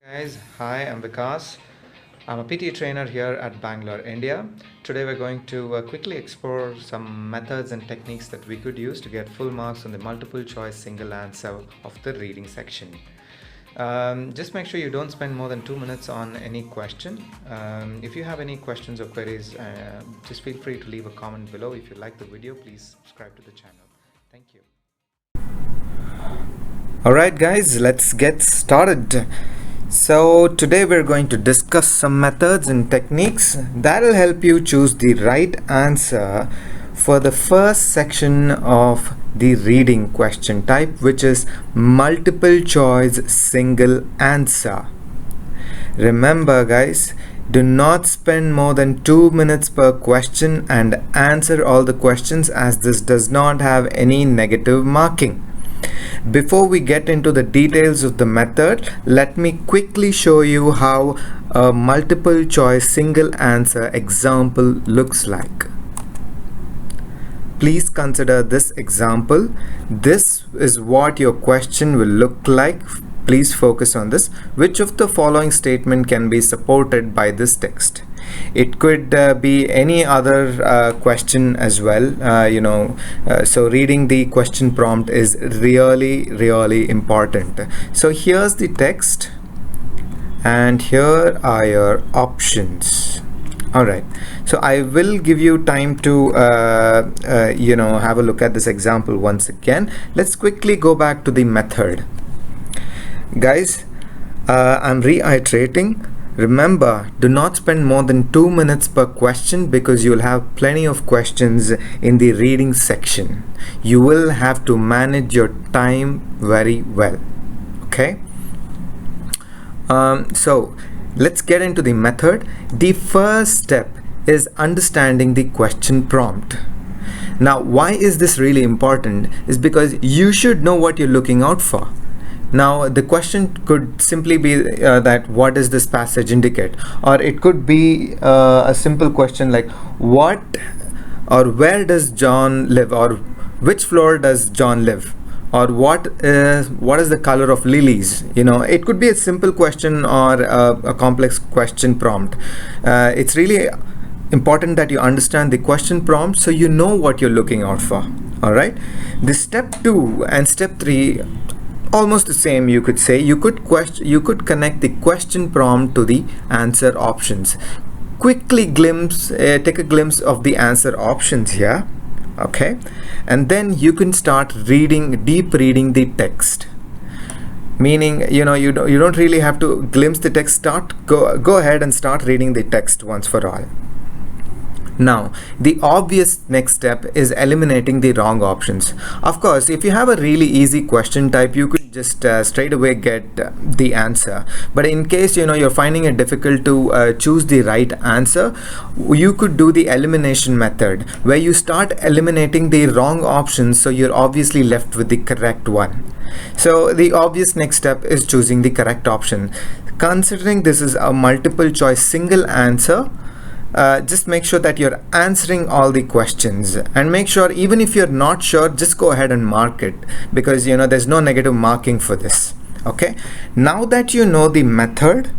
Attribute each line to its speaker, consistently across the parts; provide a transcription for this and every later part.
Speaker 1: Guys, hi, I'm Vikas. I'm a PTE trainer here at Bangalore, India. Today we're going to quickly explore some methods and techniques that we could use to get full marks on the multiple choice single answer of the reading section. Just make sure you don't spend more than 2 minutes on any question. If you have any questions or queries, just feel free to leave a comment below. If you like the video, please subscribe to the channel. Thank you. Alright guys, let's get started. So today we're going to discuss some methods and techniques that will help you choose the right answer for the first section of the reading question type, which is multiple choice single answer. Remember guys, do not spend more than 2 minutes per question and answer all the questions, as this does not have any negative marking. Before we get into the details of the method, let me quickly show you how a multiple choice single answer example looks like. Please consider this example. This is what your question will look like. Please focus on this. Which of the following statement can be supported by this text? It could be any other question as well, so reading the question prompt is really important. So here's the text and here are your options. Alright, so I will give you time to have a look at this example once again. Let's quickly go back to the method. Guys, I'm reiterating. Remember, do not spend more than 2 minutes per question, because you'll have plenty of questions in the reading section. You will have to manage your time very well. Okay? So let's get into the method. The first step is understanding the question prompt. Now, why is this really important? Is because you should know what you're looking out for. Now, the question could simply be that what does this passage indicate? Or it could be a simple question like what or where does John live, or which floor does John live, or what is the color of lilies? It could be a simple question or a complex question prompt. It's really important that you understand the question prompt so you know what you're looking out for. All right, the step 2 and step 3 almost the same, you could say. You could connect the question prompt to the answer options. Quickly take a glimpse of the answer options here. Okay, and then you can start deep reading the text. Meaning, you don't really have to glimpse the text. Go ahead and start reading the text once for all. Now, the obvious next step is eliminating the wrong options. Of course, if you have a really easy question type, you could just straight away get the answer. But in case you're finding it difficult to choose the right answer, you could do the elimination method, where you start eliminating the wrong options, so you're obviously left with the correct one. So the obvious next step is choosing the correct option. Considering this is a multiple choice single answer, just make sure that you're answering all the questions, and make sure, even if you're not sure, just go ahead and mark it, because there's no negative marking for this. Okay, now that you know the method,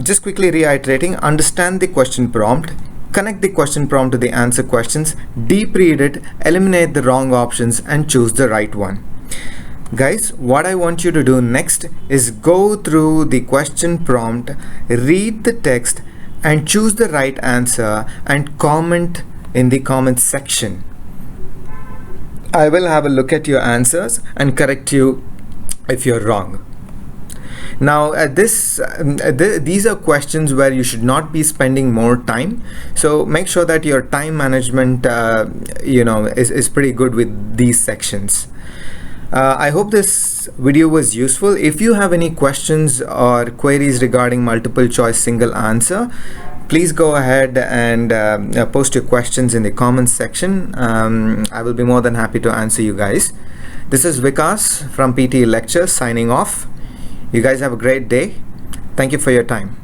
Speaker 1: just quickly reiterating: understand the question prompt, connect the question prompt to the answer questions, deep read it, eliminate the wrong options, and choose the right one. Guys, what I want you to do next is go through the question prompt, read the text, and choose the right answer, and comment in the comment section. I will have a look at your answers and correct you if you're wrong. Now, these are questions where you should not be spending more time, so make sure that your time management is pretty good with these sections. I hope this video was useful. If you have any questions or queries regarding multiple choice single answer, please go ahead and post your questions in the comments section. I will be more than happy to answer you guys. This is Vikas from PTE Lectures signing off. You guys have a great day. Thank you for your time.